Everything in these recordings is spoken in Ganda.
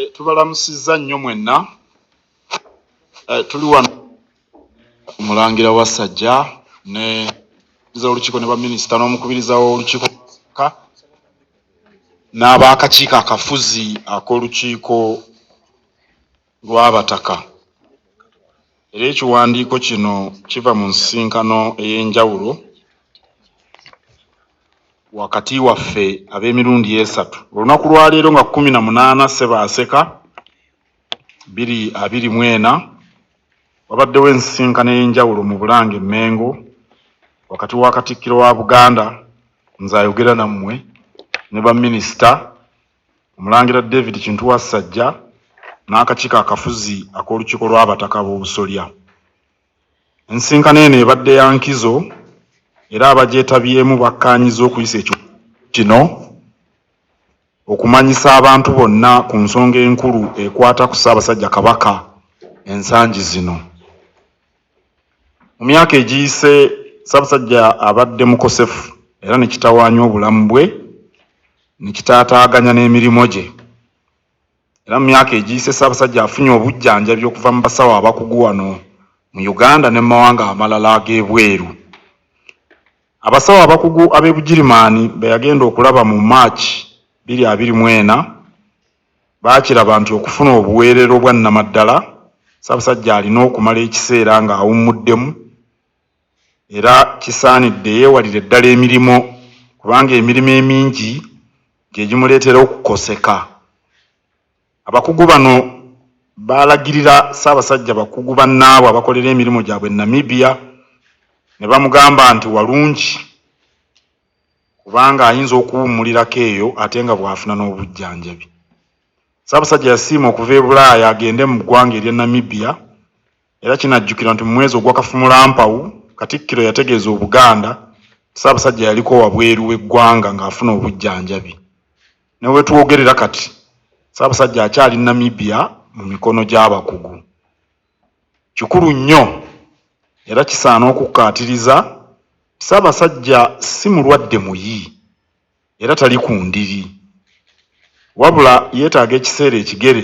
Tubalamusizza nnyo mwenna. Tuli wano Omulangira Wasajja ne olukiiko ne baminisita n'omukubiriza w'olukiiko n'ab'akakiiko akafuzi ak'olukiiko lw'abataka. Era ekiwandiiko kino kiva mu nsisinkano ey'enjawulo wakati waffe ab'emirundi esatu. Olunaku lwa leero nga 18 Ssebaaseka 2024 wabaddewo ensisinkano ey'enjawulo mu Bulange Mmengo wakati wa Katikkiro wa Buganda nze ayogera nammwe ne baminisita Omulangira David Kintu Wassajja n'akakiiko akafuzi ak'olukiiko lw'abataka b'obusolya. Ensisinkano eno ebadde ya nkizo era abagyetabyemu bakkaanyiza okuyisa ekikolwa kino okumanyisa abantu bonna ku nsonga enkulu ekwata ku Ssaabasajja Kabaka ensangi zino. Mu myaka egiyise Ssaabasajja abadde mukosefu era ne kitawaanya obulamu bwe ne kitaataaganya n'emirimu gye. Era mu myaka egiyise Ssaabasajja afunye obujjanjabi okuva mu basawo abakugu wano mu Uganda ne mu mawanga amalala ag'ebweru. Abasawo abakugu ab'e Bugirimaani be yagenda okulaba mu Maachi 2024 baakiraba nti okufuna obuweerero bwa nnamaddala Ssaabasajja alina okumala ekiseera ng'awummuddemu era kisaanidde yeewalire ddala emirimu kubanga emirimu emingi gye gimuleetera okukoseka. Abakugu bano baalagirira Ssaabasajja bakugu bannaabwe abakolera emirimu gyabwe Namibia ne bamugamba nti walungi kubanga ayinza okuwummulirako eyo ate nga bw'afuna n'obujjanjabi. Ssaabasajja yasiima okuva e Bulaaya agende mu ggwanga erya Namibia era kinajjukirwa nti mu mwezi ogw'Akafumulampawu Katikkiro yategeeza Obuganda Ssaabasajja yaliko wabweru w'eggwanga ng'afuna obujjanjabi. Ne we twogerera kati Ssaabasajja akyali Namibia mu mikono gy'abakugu. Kikulu nnyo era kisaana okukkaatiriza Ssaabasajja si mulwadde muyi era tali ku ndiri wabula yeetaaga ekiseera ekigere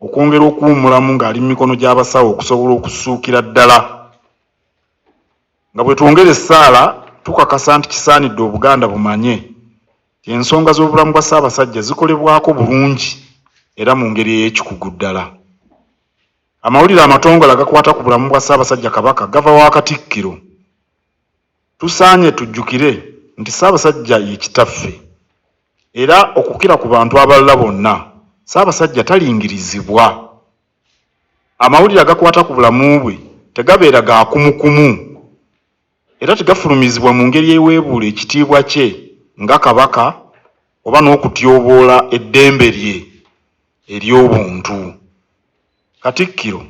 okwongera okuwummulamu ng'ali mu mikono gy'abasawo okusobola okusuukira ddala. Nga bwe twongera essaala tukakasa nti kisaanidde Obuganda bumanye nti ensonga z'obulamu bwa Ssaabasajja zikolebwako bulungi era mu ngeri ey'ekikugu ddala. Amawulire amatongole agakwata ku bulamu bwa Ssaabasajja Kabaka gava wa Katikkiro. Tusaanye tujjukire nti Ssaabasajja ye kitaffe era okukira ku bantu abalala bonna Ssaabasajja talingirizibwa. Amawulire agakwata ku bulamu bwe tegabeera ga kumukumu era tegafulumizibwa mu ngeri eweebuula ekitiibwa kye nga Kabaka oba n'okutyoboola eddembe lye ery'obuntu. Katikkiro,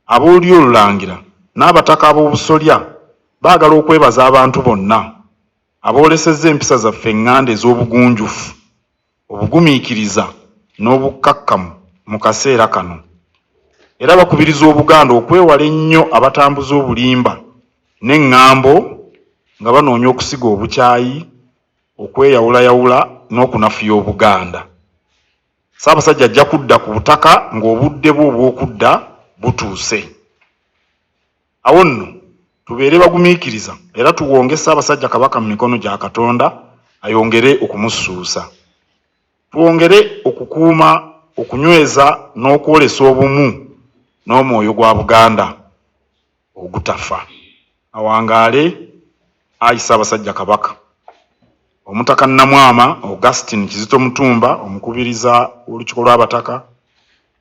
aboolya Olulangira n'abataka ab'obusolya baagala okwebaza abantu bonna aboolesezza empisa zaffe eŋŋanda ez'obugunjufu, obugumiikiriza n'obukkakkamu mu kaseera kano. Era bakubiriza Obuganda okwewala ennyo abatambuza obulimba n'eŋŋambo nga banoonya okusiga obukyayi, okweyawulayawula n'okunafuya Obuganda. Ssaabasajja ajja kudda ku butaka ng'obudde bwe obw'okudda butuuse. Awo nno tubeere bagumiikiriza era tuwonge Ssaabasajja Kabaka mu mikono gya Katonda ayongere okumusuusa. Tuwongere okukuuma, okunyweza n'okwolesa obumu n'omwoyo gwa Buganda ogutafa. Awangaale Ayi Ssaabasajja Kabaka. Omutaka Namwama Augustine Kizito Mutumba omukubiriza w'olukiiko lw'abataka,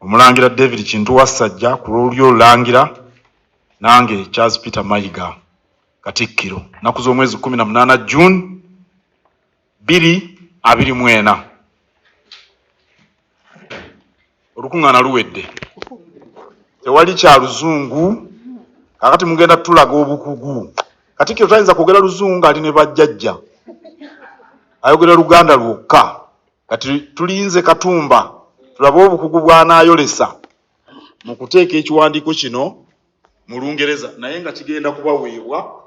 Omulangira David Kintu Wassajja ku lw'olulyo Olulangira, nange Charles Peter Mayiga Katikkiro. Nnaku z'omwezi 18 June 2024. Olukuŋŋaana luwedde. Tewali kya Luzungu, kakati mugenda tulaga obukugu. Katikkiro tayinza kwogera Luzungu ali ne bajjajja. Ayogera Luganda lwokka. Kati tulinze Katumba tulabe obukugu bw'anaayolesa mu kuteeka ekiwandiiko kino mu Lungereza naye nga kigenda kubaweebwa